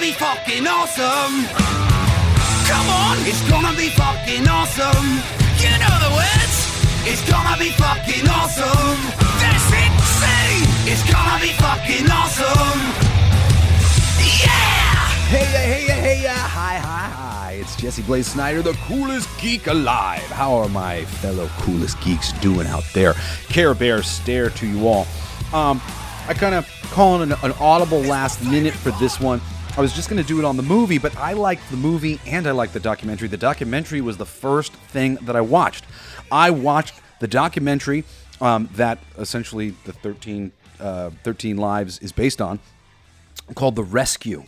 be fucking awesome. Come on, it's gonna be fucking awesome. You know the words. It's gonna be fucking awesome. That's it, see. It's gonna be fucking awesome. Yeah! Hey ya, hi. It's Jesse Blaze Snyder, the coolest geek alive. How are my fellow coolest geeks doing out there? Care Bear stare to you all. I kind of calling an audible last minute for this one. I was just going to do it on the movie, but I liked the movie and I liked the documentary. The documentary was the first thing that I watched. I watched the documentary that essentially the 13 Lives is based on, called The Rescue.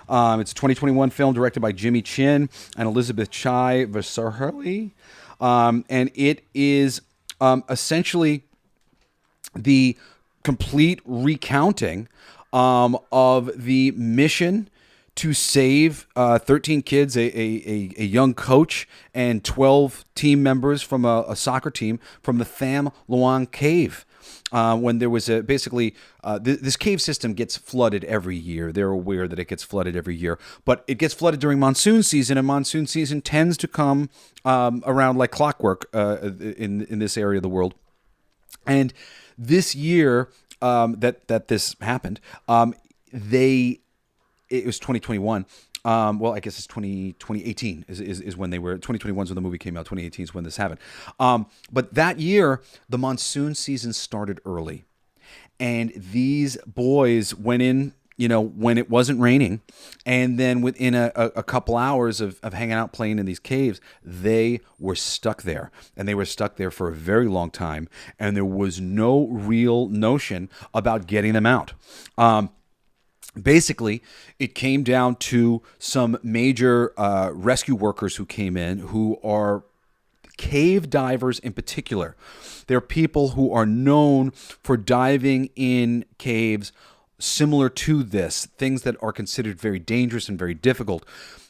It's a 2021 film directed by Jimmy Chin and Elizabeth Chai Vasarhelyi. And it is essentially the complete recounting of the mission to save 13 kids, a young coach, and 12 team members from a soccer team from the Tham Luang cave. When there was this cave system gets flooded every year. They're aware that it gets flooded every year, but it gets flooded during monsoon season, and monsoon season tends to come around like clockwork in this area of the world. And this year that this happened, it was 2021. Well, I guess it's 2018 is when they were. 2021 is when the movie came out. 2018 is when this happened. But that year, the monsoon season started early. And these boys went in, when it wasn't raining. And then within a couple hours of hanging out playing in these caves, they were stuck there. And they were stuck there for a very long time. And there was no real notion about getting them out. Basically, it came down to some major rescue workers who came in, who are cave divers in particular. They're people who are known for diving in caves similar to this, things that are considered very dangerous and very difficult.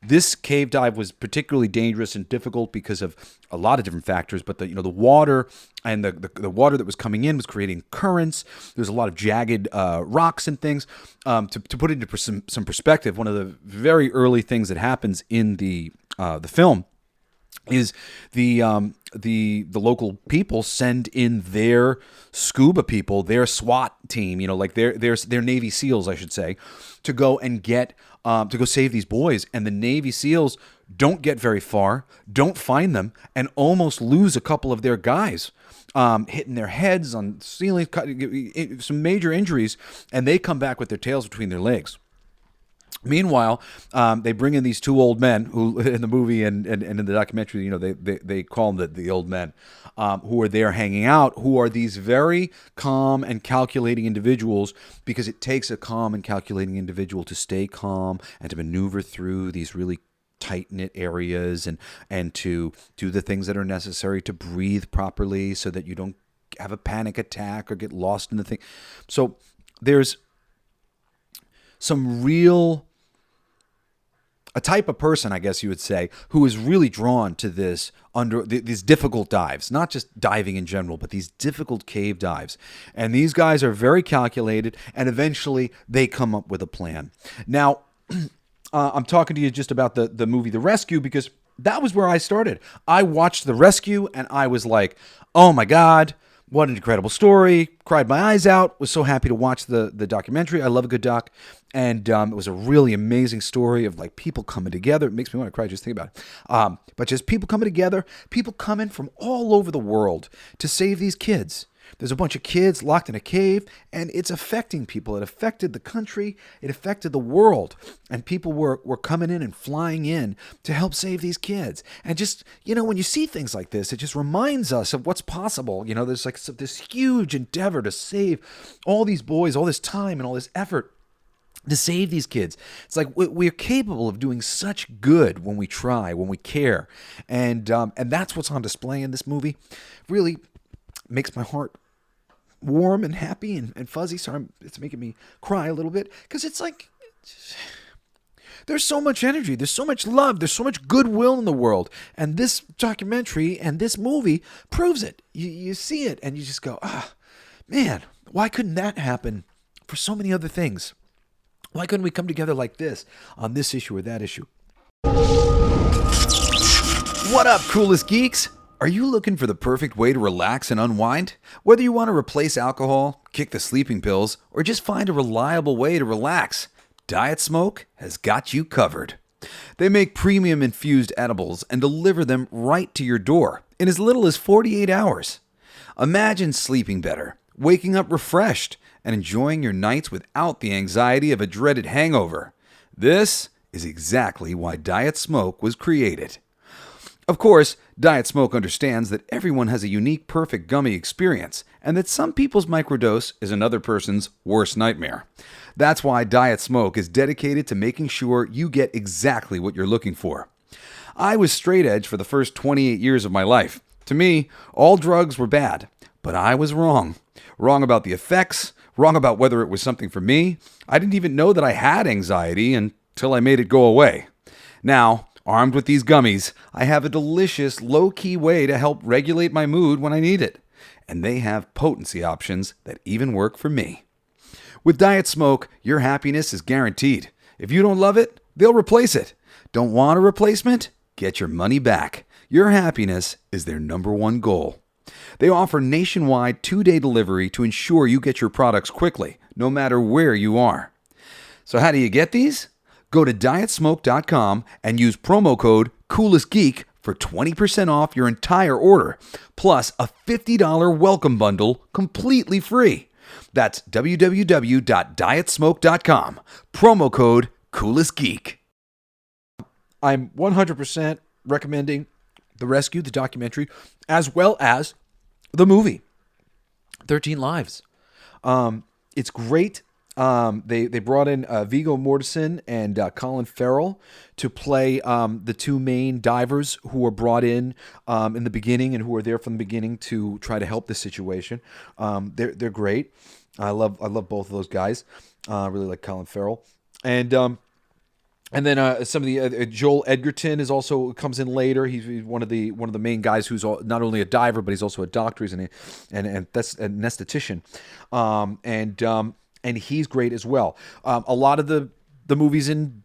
This cave dive was particularly dangerous and difficult because of a lot of different factors, but the water and the water that was coming in was creating currents. There's a lot of jagged rocks and things. To put it into some perspective, one of the very early things that happens in the film is the local people send in their scuba people, their SWAT team, like their Navy SEALs, I should say, to go and get to go save these boys. And the Navy SEAls don't get very far, don't find them, and almost lose a couple of their guys, hitting their heads on ceilings, some major injuries, and they come back with their tails between their legs. Meanwhile, they bring in these two old men who, in the movie and in the documentary, they call them the old men, who are there hanging out, who are these very calm and calculating individuals, because it takes a calm and calculating individual to stay calm and to maneuver through these really tight-knit areas and to do the things that are necessary to breathe properly so that you don't have a panic attack or get lost in the thing. So there's a type of person, I guess you would say, who is really drawn to these difficult dives, not just diving in general, but these difficult cave dives. And these guys are very calculated, and eventually they come up with a plan. Now, I'm talking to you just about the movie The Rescue, because that was where I started. I watched The Rescue, and I was like, oh my God, what an incredible story. Cried my eyes out. Was so happy to watch the documentary. I love a good doc. And it was a really amazing story of like people coming together. It makes me want to cry just think about it. But just people coming together, people coming from all over the world to save these kids. There's a bunch of kids locked in a cave, and it's affecting people. It affected the country. It affected the world. And people were coming in and flying in to help save these kids. And just, when you see things like this, it just reminds us of what's possible. There's like this huge endeavor to save all these boys, all this time and all this effort to save these kids. It's like we're capable of doing such good when we try, when we care. And that's what's on display in this movie. Really makes my heart warm and happy and fuzzy. Sorry, it's making me cry a little bit, because it's like there's so much energy, there's so much love, there's so much goodwill in the world, and this documentary and this movie proves it. You see it and you just go, man, why couldn't that happen for so many other things? Why couldn't we come together like this on this issue or that issue? What up, coolest geeks? Are you looking for the perfect way to relax and unwind? Whether you want to replace alcohol, kick the sleeping pills, or just find a reliable way to relax, Diet Smoke has got you covered. They make premium infused edibles and deliver them right to your door in as little as 48 hours. Imagine sleeping better, waking up refreshed, and enjoying your nights without the anxiety of a dreaded hangover. This is exactly why Diet Smoke was created. Of course, Diet Smoke understands that everyone has a unique, perfect gummy experience, and that some people's microdose is another person's worst nightmare. That's why Diet Smoke is dedicated to making sure you get exactly what you're looking for. I was straight edge for the first 28 years of my life. To me, all drugs were bad, but I was wrong. Wrong about the effects, wrong about whether it was something for me. I didn't even know that I had anxiety until I made it go away. Now, armed with these gummies, I have a delicious, low-key way to help regulate my mood when I need it. And they have potency options that even work for me. With Diet Smoke, your happiness is guaranteed. If you don't love it, they'll replace it. Don't want a replacement? Get your money back. Your happiness is their number one goal. They offer nationwide 2-day delivery to ensure you get your products quickly, no matter where you are. So how do you get these? Go to dietsmoke.com and use promo code CoolestGeek for 20% off your entire order, plus a $50 welcome bundle completely free. That's www.dietsmoke.com. Promo code CoolestGeek. I'm 100% recommending The Rescue, the documentary, as well as the movie, 13 Lives. It's great. They brought in Viggo Mortensen and Colin Farrell to play the two main divers who were brought in the beginning and who were there from the beginning to try to help the situation. They're great. I love both of those guys. I really like Colin Farrell. And then some of the Joel Edgerton is also comes in later. He's one of the main guys who's not only a diver but he's also a doctor. He's an anesthetician, and he's great as well. A lot of the movies in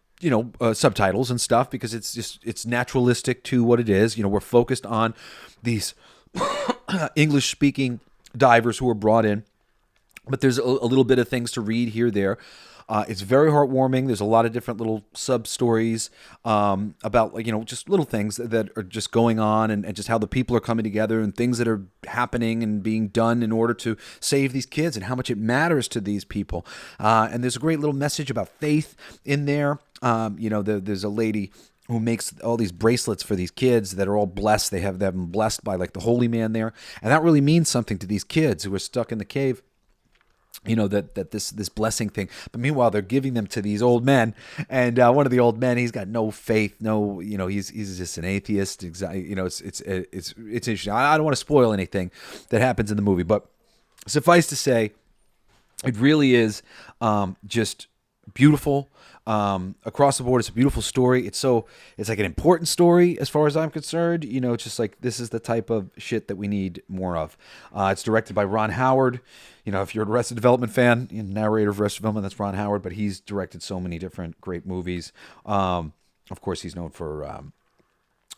subtitles and stuff because it's naturalistic to what it is. We're focused on these English speaking divers who are brought in, but there's a little bit of things to read here there. It's very heartwarming. There's a lot of different little sub-stories about, just little things that are just going on and just how the people are coming together and things that are happening and being done in order to save these kids and how much it matters to these people. And there's a great little message about faith in there. There's a lady who makes all these bracelets for these kids that are all blessed. They have them blessed by like the holy man there. And that really means something to these kids who are stuck in the cave. That this blessing thing, but meanwhile they're giving them to these old men, and one of the old men, he's got no faith, he's just an atheist. It's interesting. I don't want to spoil anything that happens in the movie, but suffice to say, it really is just beautiful. Across the board, it's a beautiful story. It's like an important story as far as I'm concerned. It's just like this is the type of shit that we need more of. It's directed by Ron Howard. If you're an Arrested Development fan, narrator of Arrested Development, that's Ron Howard, but he's directed so many different great movies. Of course, he's known for A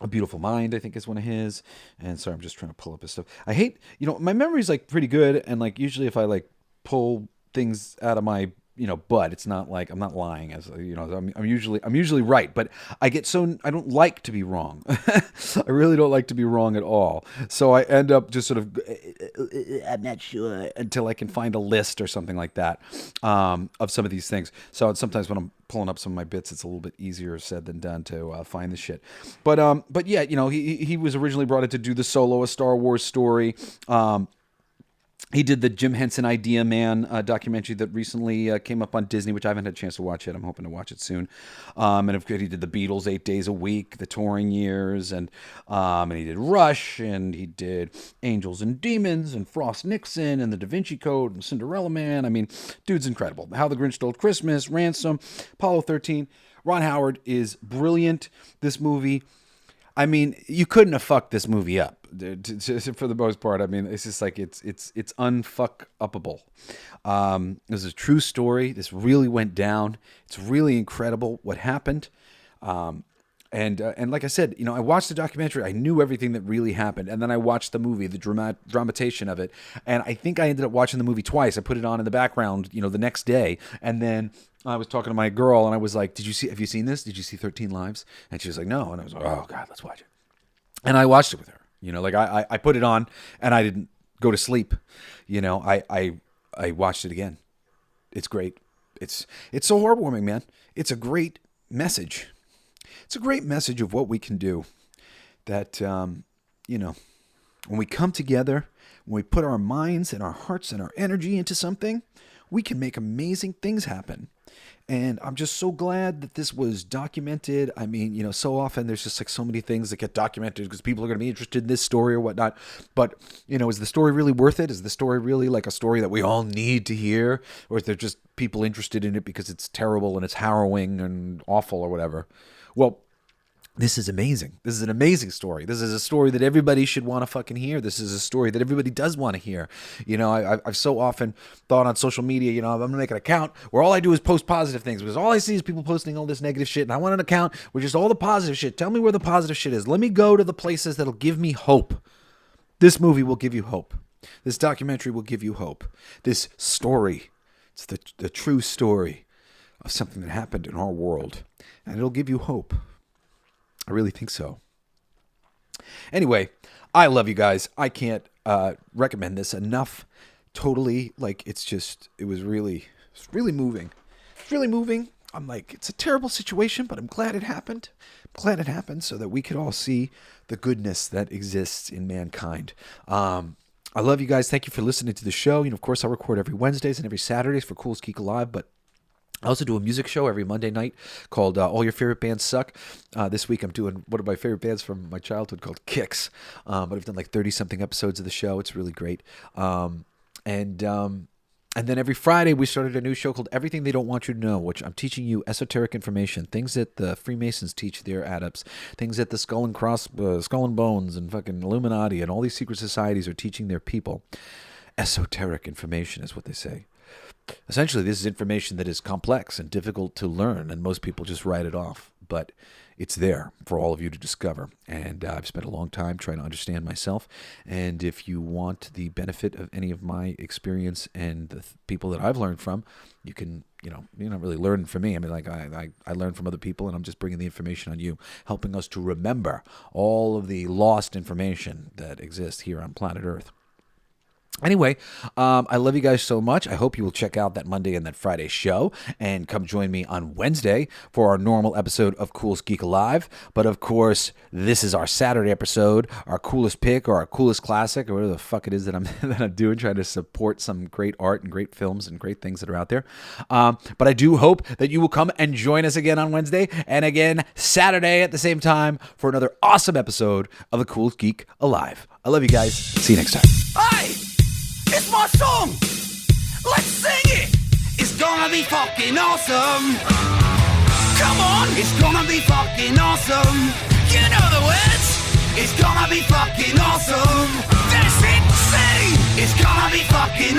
Beautiful Mind, I think is one of his. And sorry, I'm just trying to pull up his stuff. I hate, my memory's like pretty good, and like usually if I like pull things out of my but it's not like I'm not lying, as I'm usually right, but I don't like to be wrong. I really don't like to be wrong at all. So I end up just sort of I'm not sure until I can find a list or something like that of some of these things. So sometimes when I'm pulling up some of my bits, it's a little bit easier said than done to find the shit. But yeah, he was originally brought in to do the Solo, a Star Wars story. He did the Jim Henson Idea Man documentary that recently came up on Disney, which I haven't had a chance to watch yet. I'm hoping to watch it soon. And of course, he did the Beatles 8 Days a Week, the touring years, and he did Rush, and he did Angels and Demons, and Frost Nixon, and the Da Vinci Code, and Cinderella Man. I mean, dude's incredible. How the Grinch Stole Christmas, Ransom, Apollo 13. Ron Howard is brilliant. This movie, I mean, you couldn't have fucked this movie up for the most part. I mean, it's just like it's unfuck upable. This is a true story. This really went down. It's really incredible what happened. And like I said, I watched the documentary. I knew everything that really happened, and then I watched the movie, the dramatization of it. And I think I ended up watching the movie twice. I put it on in the background, the next day, and then I was talking to my girl, and I was like, Have you seen this? Did you see 13 Lives? And she was like, no. And I was like, oh, God, let's watch it. And I watched it with her. I put it on, and I didn't go to sleep. I watched it again. It's great. It's so heartwarming, man. It's a great message. It's a great message of what we can do. That, when we come together, when we put our minds and our hearts and our energy into something, we can make amazing things happen. And I'm just so glad that this was documented. I mean, so often there's just like so many things that get documented because people are going to be interested in this story or whatnot. But, is the story really worth it? Is the story really like a story that we all need to hear? Or is there just people interested in it because it's terrible and it's harrowing and awful or whatever? Well, this is amazing. This is an amazing story. This is a story that everybody should want to fucking hear. This is a story that everybody does want to hear. I've so often thought on social media, I'm going to make an account where all I do is post positive things because all I see is people posting all this negative shit. And I want an account where just all the positive shit. Tell me where the positive shit is. Let me go to the places that'll give me hope. This movie will give you hope. This documentary will give you hope. This story, it's the true story of something that happened in our world. And it'll give you hope. I really think so. Anyway, I love you guys. I can't recommend this enough. Totally, it was really moving. It's really moving. I'm like, it's a terrible situation, but I'm glad it happened. I'm glad it happened so that we could all see the goodness that exists in mankind. I love you guys. Thank you for listening to the show. Of course, I record every Wednesdays and every Saturdays for Coolest Geek Alive, but I also do a music show every Monday night called All Your Favorite Bands Suck. This week I'm doing one of my favorite bands from my childhood called Kicks. But I've done like 30-something episodes of the show. It's really great. And then every Friday we started a new show called Everything They Don't Want You to Know, which I'm teaching you esoteric information, things that the Freemasons teach their adepts, things that the Skull and Bones and fucking Illuminati and all these secret societies are teaching their people. Esoteric information is what they say. Essentially, this is information that is complex and difficult to learn, and most people just write it off. But it's there for all of you to discover. And I've spent a long time trying to understand myself. And if you want the benefit of any of my experience and the people that I've learned from, you can, you're not really learning from me. I mean, like I learn from other people, and I'm just bringing the information on you, helping us to remember all of the lost information that exists here on planet Earth. Anyway, I love you guys so much. I hope you will check out that Monday and that Friday show and come join me on Wednesday for our normal episode of Coolest Geek Alive. But of course, this is our Saturday episode, our coolest pick or our coolest classic or whatever the fuck it is that I'm doing, trying to support some great art and great films and great things that are out there. But I do hope that you will come and join us again on Wednesday and again Saturday at the same time for another awesome episode of the Coolest Geek Alive. I love you guys. See you next time. Hey! It's my song! Let's sing it! It's gonna be fucking awesome! Come on! It's gonna be fucking awesome! You know the words! It's gonna be fucking awesome! That's it! Say! It's gonna be fucking